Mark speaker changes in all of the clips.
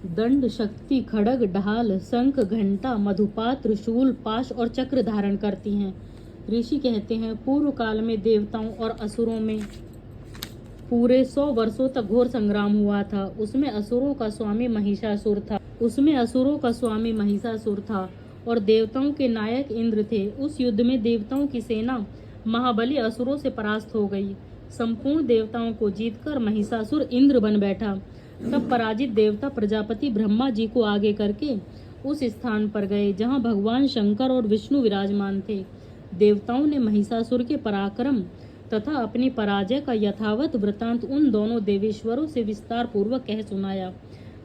Speaker 1: दंड, शक्ति, खड्ग, ढाल, शंख, घंटा, मधुपात्र, शूल, पाश और चक्र धारण करती हैं। ऋषि कहते हैं, पूर्व काल में देवताओं और असुरों में पूरे 100 वर्षों तक घोर संग्राम हुआ था। उसमें असुरों का स्वामी महिषासुर था और देवताओं के नायक इंद्र थे। उस युद्ध में देवताओं की सेना महाबली असुरों से परास्त हो गई। संपूर्ण देवताओं को जीतकर महिषासुर इंद्र बन बैठा। तब पराजित देवता प्रजापति ब्रह्मा जी को आगे करके उस स्थान पर गए जहां भगवान शंकर और विष्णु विराजमान थे। देवताओं ने महिषासुर के पराक्रम तथा अपनी पराजय का यथावत वृतांत उन दोनों देवेश्वरों से विस्तार पूर्वक कह सुनाया।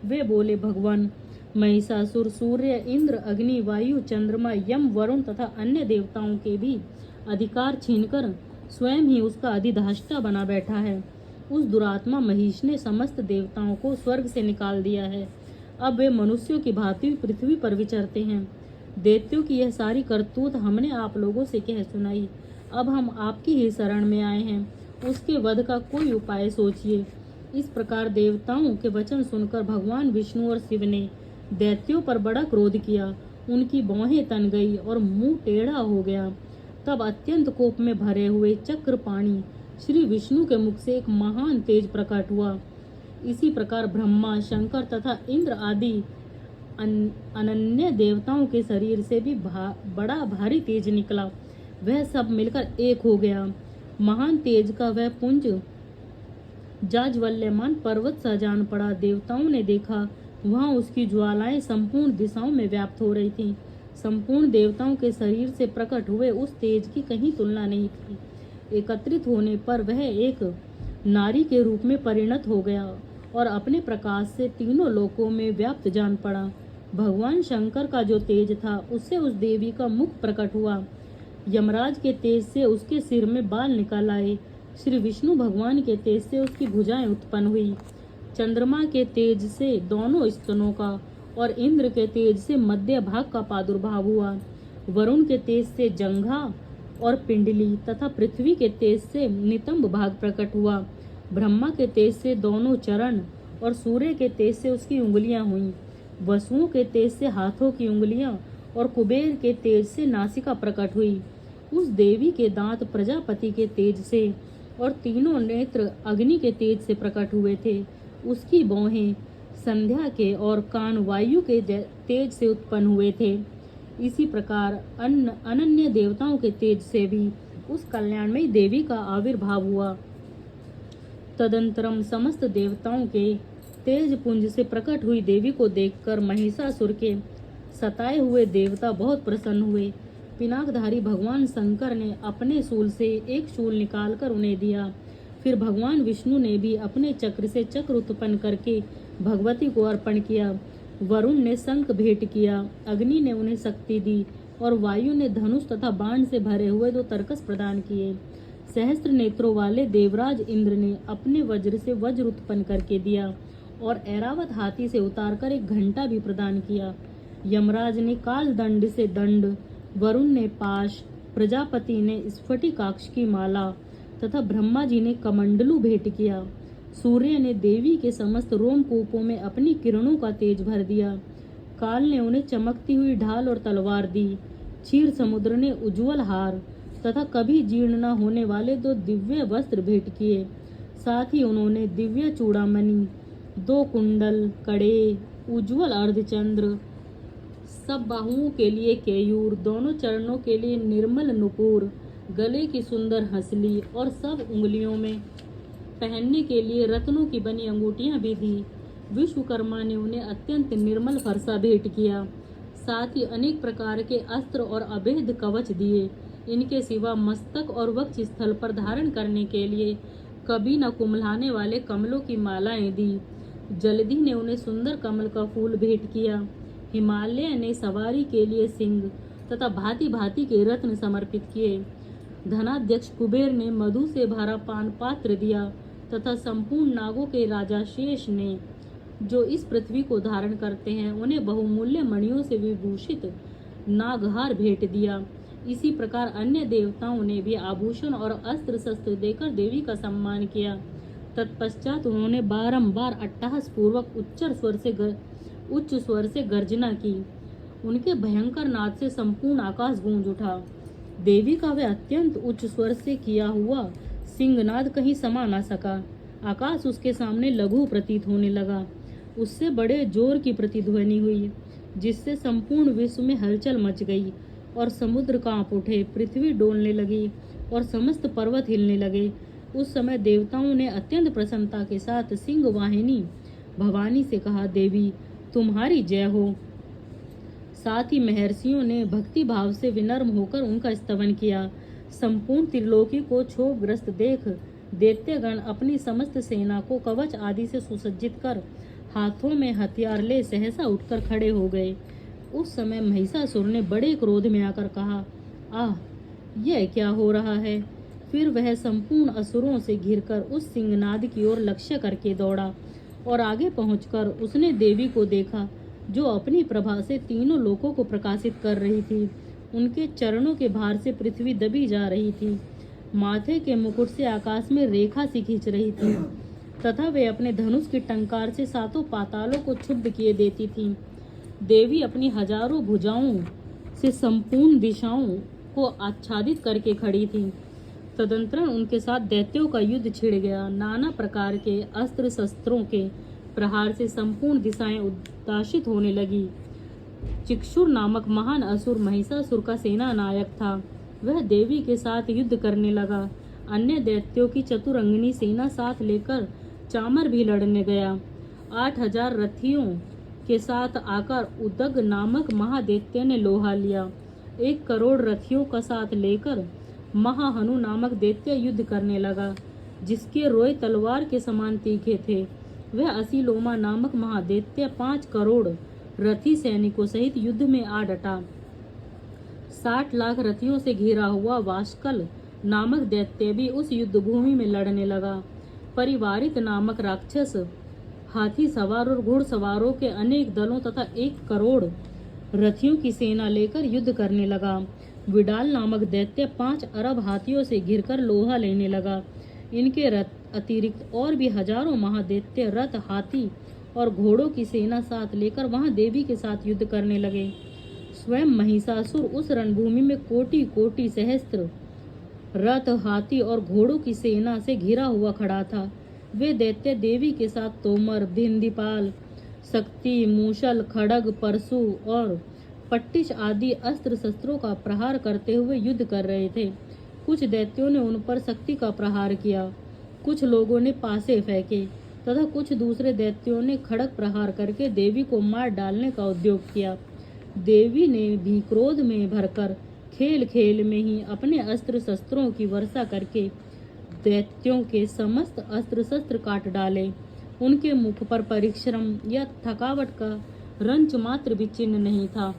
Speaker 1: वे बोले, भगवान, महिषासुर सूर्य, इंद्र, अग्नि, वायु, चंद्रमा, यम, वरुण तथा अन्य देवताओं के भी अधिकार छीनकर स्वयं ही उसका अधिष्ठाता बना बैठा है। उस दुरात्मा महिष ने समस्त देवताओं को स्वर्ग से निकाल दिया है। अब वे मनुष्यों की भांति पृथ्वी पर विचरते हैं। दैत्यों की यह सारी करतूत हमने आप लोगों से कह सुनाई। अब हम आपकी ही शरण में आए हैं। उसके वध का कोई उपाय सोचिए। इस प्रकार देवताओं के वचन सुनकर भगवान विष्णु और शिव ने दैत्यों पर बड़ा क्रोध किया। उनकी भौहें तन गई और मुंह टेढ़ा हो गया। तब अत्यंत कोप में भरे हुए चक्रपाणी श्री विष्णु के मुख से एक महान तेज प्रकट हुआ। इसी प्रकार ब्रह्मा, शंकर तथा इंद्र आदि अनन्य देवताओं के शरीर से भी बड़ा भारी तेज निकला। वह सब मिलकर एक हो गया। महान तेज का वह पुंज जाज्वल्यमान पर्वत सा जान पड़ा। देवताओं ने देखा, वहां उसकी ज्वालाएं संपूर्ण दिशाओं में व्याप्त हो रही थीं। संपूर्ण देवताओं के शरीर से प्रकट हुए उस तेज की कहीं तुलना नहीं थी। एकत्रित होने पर वह एक नारी के रूप में परिणत हो गया और अपने प्रकाश से तीनों लोकों में व्याप्त जान पड़ा। भगवान शंकर का जो तेज था, उससे उस देवी का मुख प्रकट हुआ। यमराज के तेज से उसके सिर में बाल निकल आए। श्री विष्णु भगवान के तेज से उसकी भुजाएं उत्पन्न हुई। चंद्रमा के तेज से दोनों स्तनों का और इंद्र के तेज से मध्य भाग का प्रादुर्भाव हुआ। वरुण के तेज से जंघा और पिंडली तथा पृथ्वी के तेज से नितंब भाग प्रकट हुआ। ब्रह्मा के तेज से दोनों चरण और सूर्य के तेज से उसकी उंगलियां हुईं। वसुओं के तेज से हाथों की उंगलियां और कुबेर के तेज से नासिका प्रकट हुई। उस देवी के दांत प्रजापति के तेज से और तीनों नेत्र अग्नि के तेज से प्रकट हुए थे। उसकी भौहें संध्या के और कान वायु के तेज से उत्पन्न हुए थे। इसी प्रकार अनन्य देवताओं के तेज से भी उस कल्याणमयी देवी का आविर्भाव हुआ। तदंतरम समस्त देवताओं के तेज पुंज से प्रकट हुई देवी को देखकर महिषासुर के सताए हुए देवता बहुत प्रसन्न हुए। पिनाकधारी भगवान शंकर ने अपने शूल से एक शूल निकालकर उन्हें दिया। फिर भगवान विष्णु ने भी अपने चक्र से चक्र उत्पन्न करके भगवती को अर्पण किया। वरुण ने शंख भेंट किया, अग्नि ने उन्हें शक्ति दी और वायु ने धनुष तथा बाण से भरे हुए 2 तरकस प्रदान किए। सहस्त्र नेत्रों वाले देवराज इंद्र ने अपने वज्र से वज्र उत्पन्न करके दिया और ऐरावत हाथी से उतारकर एक घंटा भी प्रदान किया। यमराज ने काल दंड से दंड, वरुण ने पाश, प्रजापति ने स्फटिकाक्ष की माला तथा ब्रह्मा जी ने कमंडलू भेंट किया। सूर्य ने देवी के समस्त रोमकूपों में अपनी किरणों का तेज भर दिया। काल ने उन्हें चमकती हुई ढाल और तलवार दी। क्षीर समुद्र ने उज्जवल हार तथा कभी जीर्ण न होने वाले 2 दिव्य वस्त्र भेंट किए। साथ ही उन्होंने दिव्य चूड़ामणि, 2 कुंडल, कड़े, उज्जवल अर्धचंद्र, सब बाहुओं के लिए केयूर, दोनों चरणों के लिए निर्मल नुपुर, गले की सुंदर हंसली और सब उंगलियों में पहनने के लिए रत्नों की बनी अंगूठियां भी दी। विश्वकर्मा ने उन्हें अत्यंत निर्मल फरसा भेंट किया। साथ ही अनेक प्रकार के अस्त्र और अभेद कवच दिए। इनके सिवा मस्तक और वक्ष स्थल पर धारण करने के लिए कभी न कुम्हलाने वाले कमलों की मालाएं दी। जलधि ने उन्हें सुंदर कमल का फूल भेंट किया। हिमालय ने सवारी के लिए सिंह तथा भांति भांति के रत्न समर्पित किए। धनाध्यक्ष कुबेर ने मधु से भरा पान पात्र दिया तथा संपूर्ण नागों के राजा शेष ने, जो इस पृथ्वी को धारण करते हैं, उन्हें बहुमूल्य मणियों से विभूषित नागहार भेंट दिया। इसी प्रकार अन्य देवताओं ने भी आभूषण और अस्त्र शस्त्र देकर देवी का सम्मान किया। तत्पश्चात उन्होंने बारंबार अट्टहास पूर्वक उच्च स्वर से गर्जना की। उनके भयंकर नाद से संपूर्ण आकाश गूंज उठा। देवी का वह अत्यंत उच्च स्वर से किया हुआ सिंहनाद कहीं समा न सका। आकाश उसके सामने लघु प्रतीत होने लगा। उससे बड़े जोर की प्रतिध्वनि हुई, जिससे संपूर्ण विश्व में हलचल मच गई और समुद्र कांप उठे, पृथ्वी डोलने लगी और समस्त पर्वत हिलने लगे। उस समय देवताओं ने अत्यंत प्रसन्नता के साथ सिंह वाहिनी भवानी से कहा, देवी तुम्हारी जय हो। साथ ही महर्षियों ने भक्ति भाव से विनम्र होकर उनका स्तवन किया। संपूर्ण त्रिलोकी को क्षोभग्रस्त देख दैत्यगण अपनी समस्त सेना को कवच आदि से सुसज्जित कर हाथों में हथियार ले सहसा उठकर खड़े हो गए। उस समय महिषासुर ने बड़े क्रोध में आकर कहा, आह, यह क्या हो रहा है। फिर वह संपूर्ण असुरों से घिरकर उस सिंहनाद की ओर लक्ष्य करके दौड़ा और आगे पहुंचकर उसने देवी को देखा, जो अपनी प्रभा से तीनों लोकों को प्रकाशित कर रही थी। उनके चरणों के भार से पृथ्वी दबी जा रही थी। माथे के मुकुट से आकाश में रेखा सी खींच रही थी तथा वे अपने धनुष की टंकार से सातों पातालों को क्षुब्ध किए देती थी। देवी अपनी हजारों भुजाओं से संपूर्ण दिशाओं को आच्छादित करके खड़ी थी। तदंतरण उनके साथ दैत्यों का युद्ध छिड़ गया। नाना प्रकार के अस्त्र शस्त्रों के प्रहार से संपूर्ण दिशाएं उद्दासित होने लगी। चिक्षुर नामक महान असुर महिषासुर का सेना नायक था। वह देवी के साथ युद्ध करने लगा। अन्य दैत्यों की चतुरंगिनी सेना साथ लेकर चामर भी लड़ने गया। 8000 रथियों के साथ आकर उदग नामक महादैत्य ने लोहा लिया। 1 करोड़ रथियों का साथ लेकर महाहनु नामक दैत्य युद्ध करने लगा, जिसके रोए तलवार के समान तीखे थे। वह असीलोमा नामक महादैत्य 5 करोड़ रथी सैनिकों सहित युद्ध में आ डटा। 60 लाख रथियों से घिरा हुआ वाष्कल नामक दैत्य भी उस युद्ध भूमि में लड़ने लगा। परिवारित नामक राक्षस हाथी सवार और घुड़सवारों के अनेक दलों तथा 1 करोड़ रथियों की सेना लेकर युद्ध करने लगा। विडाल नामक दैत्य 5 अरब हाथियों से घिरकर लोहा लेने लगा। इनके रथ अतिरिक्त और भी हजारों महादैत्य रथ, हाथी और घोड़ों की सेना साथ लेकर वहां देवी के साथ युद्ध करने लगे। स्वयं महिषासुर उस रणभूमि में कोटि कोटि सहस्त्र रथ, हाथी और घोड़ों की सेना से घिरा हुआ खड़ा था। वे दैत्य देवी के साथ तोमर, भिंदीपाल, शक्ति, मूसल, खड़ग, परशु और पट्टिश आदि अस्त्र शस्त्रों का प्रहार करते हुए युद्ध कर रहे थे। कुछ दैत्यों ने उन पर शक्ति का प्रहार किया, कुछ लोगों ने पासे फेंके तथा कुछ दूसरे दैत्यों ने खड़ग प्रहार करके देवी को मार डालने का उद्योग किया। देवी ने भी क्रोध में भरकर खेल खेल में ही अपने अस्त्र शस्त्रों की वर्षा करके दैत्यों के समस्त अस्त्र शस्त्र काट डाले। उनके मुख पर परिश्रम या थकावट का रंच मात्र भी चिन्ह नहीं था।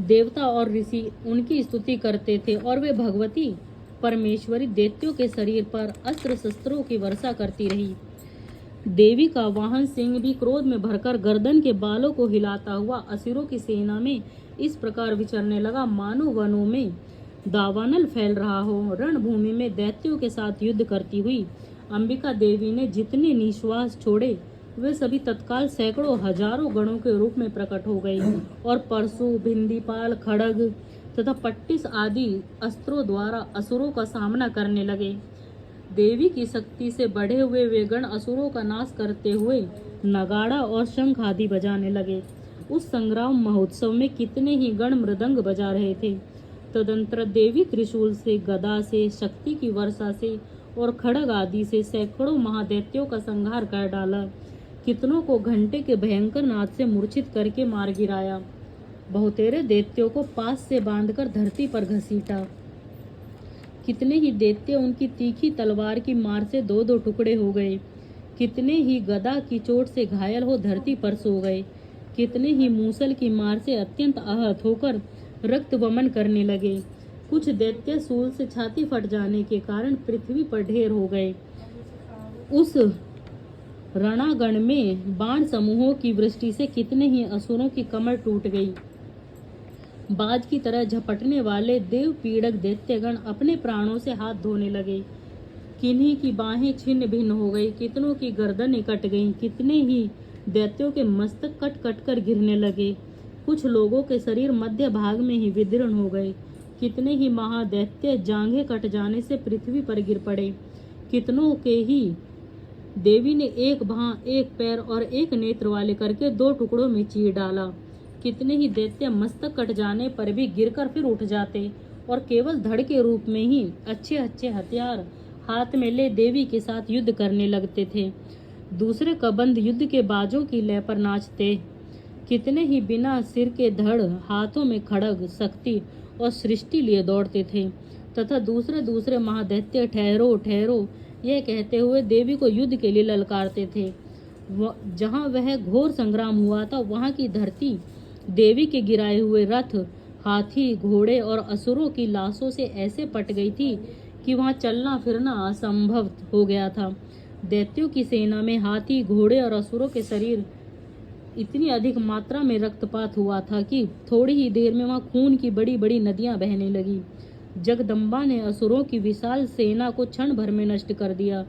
Speaker 1: देवता और ऋषि उनकी स्तुति करते थे और वे भगवती परमेश्वरी दैत्यों के शरीर पर अस्त्र शस्त्रों की वर्षा करती रही। देवी का वाहन सिंह भी क्रोध में भरकर गर्दन के बालों को हिलाता हुआ असुरों की सेना में इस प्रकार विचरने लगा, मानो वनों में दावानल फैल रहा हो। रणभूमि में दैत्यों के साथ युद्ध करती हुई अंबिका देवी ने जितने निश्वास छोड़े वे सभी तत्काल सैकड़ों हजारों गणों के रूप में प्रकट हो गए और परशु, भिंदीपाल, खड़ग तथा पट्टिस आदि अस्त्रों द्वारा असुरों का सामना करने लगे। देवी की शक्ति से बढ़े हुए वे गण असुरों का नाश करते हुए नगाड़ा और शंख आदि बजाने लगे। उस संग्राम महोत्सव में कितने ही गण मृदंग बजा रहे थे। तदंतर देवी त्रिशूल से, गदा से, शक्ति की वर्षा से और खड़ग आदि से सैकड़ों महादैत्यों का संहार कर डाला। कितनों को घंटे के भयंकर नाद से मूर्छित करके मार गिराया। बहुतेरे दैत्यों को पास से बांधकर धरती पर घसीटा। कितने ही दैत्य उनकी तीखी तलवार की मार से 2-2 टुकड़े हो गए। कितने ही गदा की चोट से घायल हो धरती पर सो गए। कितने ही मूसल की मार से अत्यंत आहत होकर रक्त वमन करने लगे। कुछ दैत्य सूल से छाती फट जाने के कारण पृथ्वी पर ढेर हो गए। उस रणागण में बाण समूहों की वृष्टि से कितने ही असुरों की कमर टूट गई। बाज की तरह झपटने वाले देव पीड़क दैत्यगण अपने प्राणों से हाथ धोने लगे। किन्हीं की बाहें छिन्न भिन्न हो गई, कितनों की गर्दनें कट गईं, कितने ही दैत्यों के मस्तक कट कट कर गिरने लगे। कुछ लोगों के शरीर मध्य भाग में ही विदीर्ण हो गए, कितने ही महादैत्य जांघें कट जाने से पृथ्वी पर गिर पड़े। कितनों के ही देवी ने एक भां, एक पैर और एक नेत्र वाले करके 2 टुकड़ों में चीर डाला। कितने ही दैत्य मस्तक कट जाने पर भी गिरकर फिर उठ जाते और केवल धड़ के रूप में ही अच्छे अच्छे हथियार हाथ में ले देवी के साथ युद्ध करने लगते थे। दूसरे कबंध युद्ध के बाजों की लय पर नाचते। कितने ही बिना सिर के धड़, हाथों में खड़ग, शक्ति और सृष्टि लिए दौड़ते थे तथा दूसरे दूसरे महादैत्य ठहरो ठहरो यह कहते हुए देवी को युद्ध के लिए ललकारते थे। जहाँ वह घोर संग्राम हुआ था वहाँ की धरती देवी के गिराए हुए रथ, हाथी, घोड़े और असुरों की लाशों से ऐसे पट गई थी कि वहाँ चलना फिरना असंभव हो गया था। दैत्यों की सेना में हाथी, घोड़े और असुरों के शरीर इतनी अधिक मात्रा में रक्तपात हुआ था कि थोड़ी ही देर में वहाँ खून की बड़ी बड़ी नदियां बहने लगी। जगदम्बा ने असुरों की विशाल सेना को क्षण भर में नष्ट कर दिया,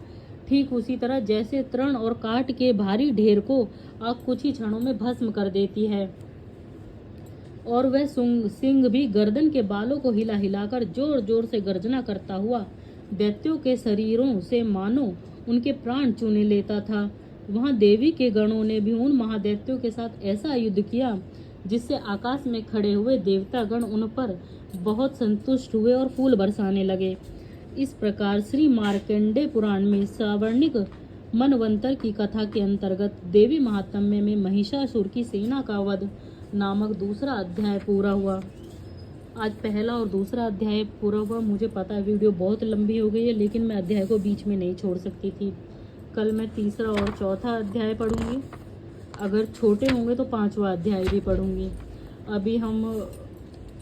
Speaker 1: ठीक उसी तरह जैसे तृण और काट के भारी ढेर को आग कुछ ही क्षणों में भस्म कर देती है। और वह सिंह भी गर्दन के बालों को हिला हिलाकर जोर जोर से गर्जना करता हुआ दैत्यों के शरीरों से मानो उनके प्राण चूने लेता था। वहां देवी के गणों ने भी उन महादैत्यों के साथ ऐसा युद्ध किया जिससे आकाश में खड़े हुए देवता गण उन पर बहुत संतुष्ट हुए और फूल बरसाने लगे। इस प्रकार श्री मार्कंडेय पुराण में सावर्णिक मनवंतर की कथा के अंतर्गत देवी महात्म्य में महिषासुर की सेना का वध नामक दूसरा अध्याय पूरा हुआ। आज पहला और दूसरा अध्याय पूरा हुआ। मुझे पता है वीडियो बहुत लंबी हो गई है, लेकिन मैं अध्याय को बीच में नहीं छोड़ सकती थी। कल मैं तीसरा और चौथा अध्याय पढ़ूंगी, अगर छोटे होंगे तो 5वां अध्याय भी पढ़ूंगी। अभी हम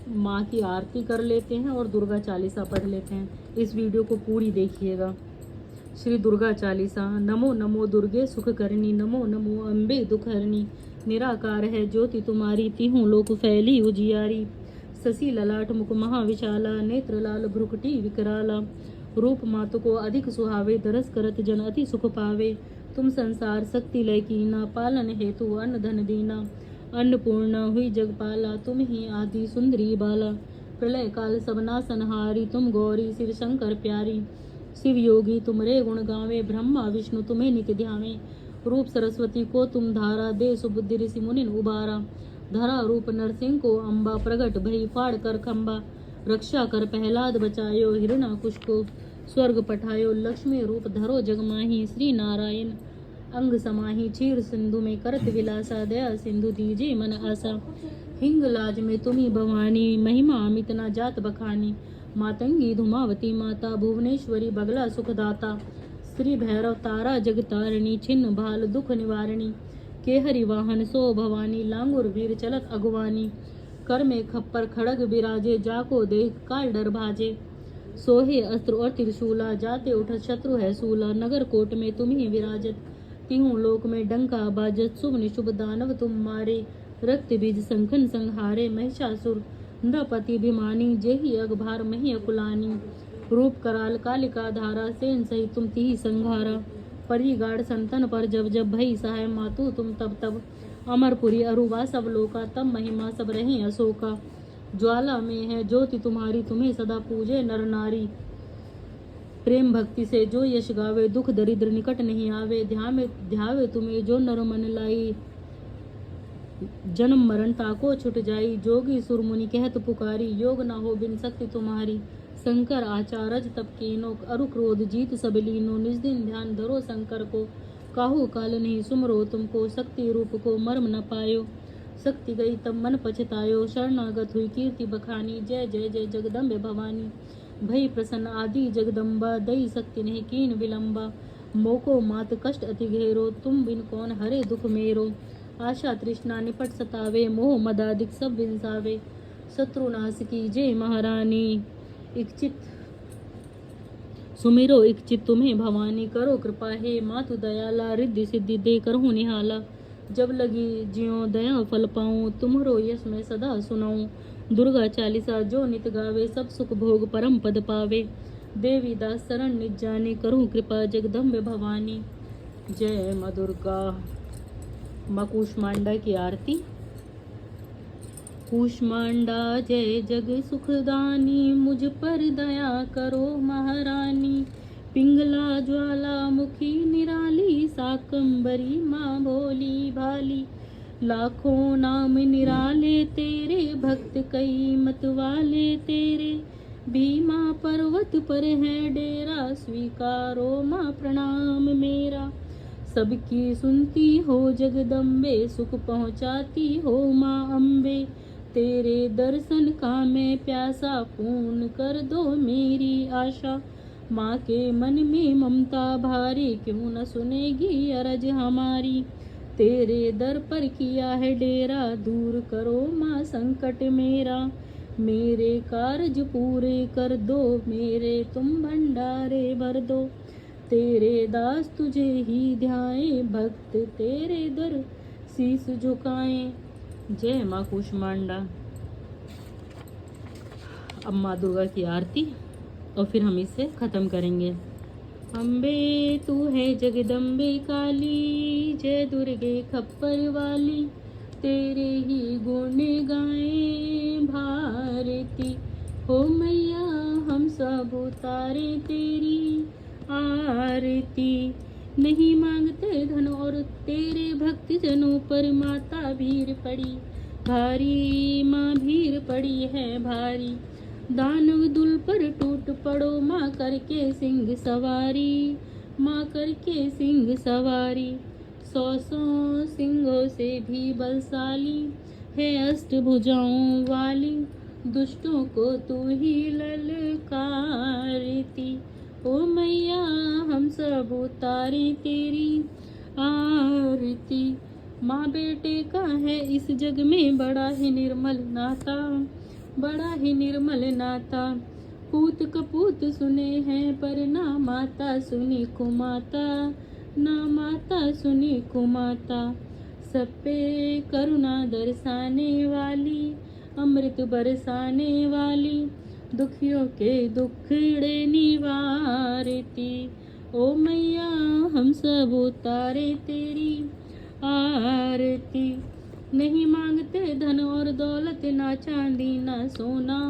Speaker 1: माँ की आरती कर लेते हैं और दुर्गा चालीसा पढ़ लेते हैं। इस वीडियो को पूरी देखिएगा। श्री दुर्गा चालीसा। नमो नमो दुर्गे सुख करनी, नमो नमो अम्बे दुख हरनी। निराकार है ज्योति तुम्हारी, तिहु लोक फैली उजियारी। शशि ललाट मुख महाविशाला, नेत्र लाल भ्रुकुटी विकराला। रूप मातु को अधिक सुहावे, दरस करत जन अति सुख पावे। तुम संसार शक्ति लय कीना, पालन हेतु अन्न धन दीना। अन्नपूर्णा हुई जगपाला, तुम ही आदि सुंदरी बाला। प्रलय काल सबना संहारी, तुम गौरी शिव शंकर प्यारी। शिव योगी तुमरे गुण गावे, ब्रह्मा विष्णु तुम्हें नित्य ध्यावे। रूप सरस्वती को तुम धारा, दे सुबुद्धि ऋषि मुनि उबारा। धरा रूप नरसिंह को अम्बा, प्रगट भई फाड़ कर खम्बा। रक्षा कर प्रहलाद बचायो, हिरणाकुश को स्वर्ग पठायो। लक्ष्मी रूप धरो जगमाही, श्री नारायण अंग समाही। क्षीर सिंधु में करत विलासा, दया सिंधु दीजे मन आशा। हिंग लाज में तुम्ही भवानी, महिमा अमित न जात बखानी। मातंगी धुमावती माता, भुवनेश्वरी बगला सुखदाता। श्री भैरव तारा जगतारिणी, छिन्न भाल दुख निवारिणी। केहरि वाहन सो भवानी, लांगुर वीर चलत अगवानी। कर में खप्पर खड़ग बिराजे, जाको देख काल डर भाजे। सोहे अस्त्र और त्रिशूला, जाते उठत शत्रु है सूला। नगर कोट में तुम ही विराजत, तिहु लोक में डंका बाजत। शुभ निशुभ दानव तुम मारे, रक्त बीज संखन संहारे। महिषासुर नृपति भिमानी, जेहि अगभार मही अकुलानी। रूप कराल कालिका धारा, सेन सहित तुम तिहि संघारा। परिगाढ़ संतन पर जब जब, भई सहाय मातु तुम तब तब। अमरपुरी अरुवा सब लोका, तब महिमा सब रहे अशोका। ज्वाला में है ज्योति तुम्हारी, तुम्हें सदा पूजे नर नारी। प्रेम भक्ति से जो यश गावे, दुख दरिद्र निकट नहीं आवे। ध्यावे तुम्हें जो नर मन लाई, जन्म मरण ताको छुट जाई। जोगी सुर मुनि कहत पुकारी, योग न हो बिन शक्ति तुम्हारी। शंकर आचारज तप कीनो, अरु क्रोध जीत सब लीनो। निज दिन ध्यान धरो शंकर को, काहू काल नहीं सुमरो तुमको। शक्ति रूप को मर्म न पायो, शक्ति गई तब मन पछतायो। शरणागत हुई कीर्ति बखानी, जय जय जय जगदम्बे भवानी। भई प्रसन्न आदि जगदम्बा, दई शक्ति नहीं कीन विलंबा। मोको मात कष्ट अति घेरो, तुम बिन कौन हरे दुख मेरो। आशा तृष्णा निपट सतावे, मोह मदादिक सब विंसावे। शत्रुनाश की जय महारानी, इच्छित सुमिरो इच्छित तुम्हें भवानी। करो कृपा हे मातु दयाला, रिद्धि सिद्धि दे करहु निहाला। जब लगी जियो दया फल पाऊं, तुम्हरो यश में सदा सुनाऊं। दुर्गा चालीसा जो नित गावे, सब सुख भोग परम पद पावे। देवी दास शरण निज जाने, करूँ कृपा जगदम्बे भवानी। जय माँ दुर्गा। माँ कूष्मांडा की आरती। कूष्मांडा जय जग सुखदानी, मुझ पर दया करो महारानी। पिंगला ज्वाला मुखी निराली, शाकंभरी माँ भोली भाली। लाखों नाम निराले तेरे, भक्त कई मत वाले तेरे। भीमा पर्वत पर है डेरा, स्वीकारो माँ प्रणाम मेरा। सबकी सुनती हो जगदम्बे, सुख पहुँचाती हो माँ अम्बे। तेरे दर्शन का मैं प्यासा, पूर्ण कर दो मेरी आशा। माँ के मन में ममता भारी, क्यों न सुनेगी अरज हमारी। तेरे दर पर किया है डेरा, दूर करो माँ संकट मेरा। मेरे कारज पूरे कर दो, मेरे तुम भंडारे भर दो। तेरे दास तुझे ही ध्याए, भक्त तेरे दर शीस झुकाएं। जय माँ कूष्मांडा। अब माँ दुर्गा की आरती और फिर हम इसे ख़त्म करेंगे। अम्बे तू है जगदम्बे काली, जय दुर्गे खप्पर वाली। तेरे ही गुण गाएं भारती, हो मैया हम सब उतारे तेरी आरती। नहीं मांगते धन और तेरे भक्त जनों पर, माता भीड़ पड़ी भारी, माँ भीड़ पड़ी है भारी। दानव दुल पर टूट पड़ो, माँ करके सिंह सवारी, माँ करके सिंह सवारी। 100 सिंहों से भी बलशाली है अष्टभुजाओं वाली। दुष्टों को तू ही ललकारती, ओ मैया हम सब उतारे तेरी आरती। माँ बेटे का है इस जग में बड़ा ही निर्मल नाता, बड़ा ही निर्मल नाता। पूत कपूत सुने हैं पर ना माता सुनी कुमाता, ना माता सुनी कुमाता। सब पे करुणा दर्शाने वाली, अमृत बरसाने वाली। दुखियों के दुखड़े निवारती, ओ मैया हम सब उतारे तेरी आरती। नहीं मांगते धन और दौलत, ना चांदी ना सोना,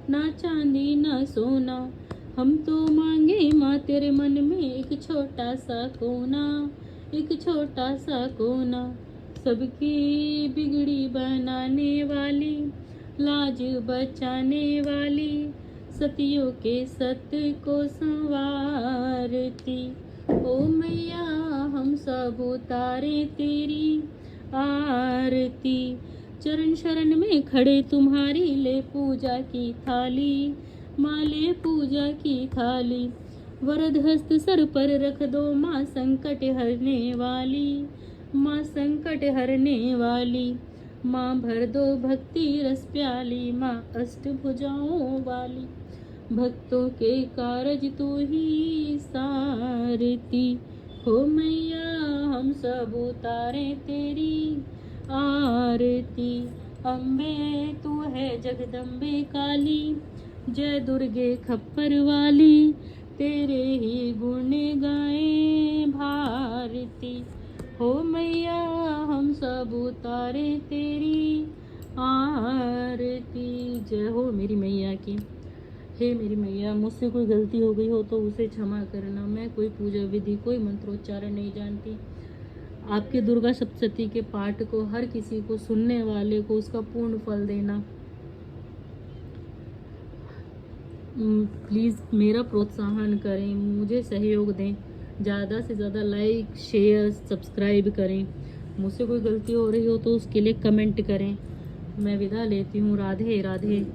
Speaker 1: ना चांदी ना सोना। हम तो मांगे माँ तेरे मन में एक छोटा सा कोना, एक छोटा सा कोना। सबकी बिगड़ी बनाने वाली, लाज बचाने वाली। सतियों के सत्य को संवारती, ओ मैया हम सब उतारे तेरी आरती। चरण शरण में खड़े तुम्हारी, ले पूजा की थाली, माँ ले पूजा की थाली। वरद हस्त सर पर रख दो माँ, संकट हरने वाली, माँ संकट हरने वाली। माँ भर दो भक्ति रस प्याली, माँ अष्टभुजाओं वाली। भक्तों के कारज तू ही सारती, हो मैया हम सब उतारे तेरी आरती। अम्बे तू है जगदम्बे काली, जय दुर्गे खप्पर वाली। तेरे ही गुण गाए भारती, हो मैया हम सब उतारे तेरी आरती। जय हो मेरी मैया की। हे मेरी मैया, मुझसे कोई गलती हो गई हो तो उसे क्षमा करना। मैं कोई पूजा विधि, कोई मंत्रोच्चारण नहीं जानती। आपके दुर्गा सप्तशती के पाठ को हर किसी को, सुनने वाले को उसका पूर्ण फल देना। प्लीज़ मेरा प्रोत्साहन करें, मुझे सहयोग दें। ज़्यादा से ज़्यादा लाइक शेयर सब्सक्राइब करें। मुझसे कोई गलती हो रही हो तो उसके लिए कमेंट करें। मैं विदा लेती हूँ। राधे राधे।